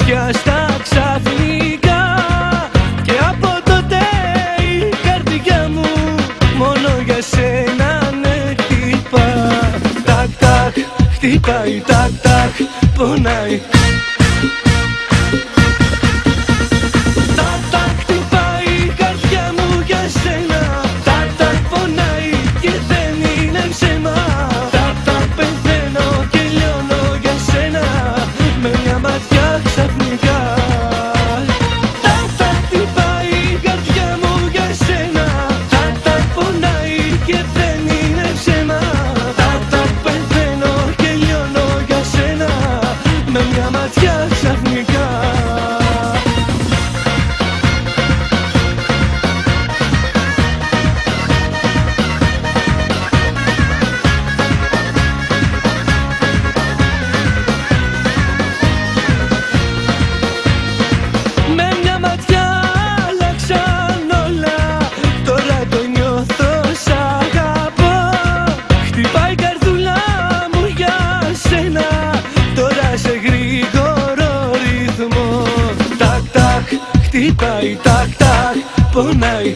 πιάστα ξαφνικά και από τότε η καρδιά μου μόνο για σένα ναι χτυπά. Τακ τακ χτυπάει, τακ τακ πονάει. Τακ τακ χτυπάει η καρδιά μου για σένα. Τακ τακ πονάει και δεν είναι ψέμα. Τακ τακ πεθαίνω και λιώνω για σένα με μια ματιά ξαφνικά. Τακ τακ χτυπάει η καρδιά μου για σένα. Τακ τακ πονάει και δεν είναι ψέμα. Τακ τακ πεθαίνω και λιώνω για σένα με μια ματιά ξαφνικά. Με μια ματιά άλλαξαν όλα, τώρα το νιώθω σ' αγαπώ. Χτυπάει η καρδούλα μου για σένα, τώρα σε γρήγορο ρυθμό. Τακ τακ χτυπάει, τακ τακ πονάει.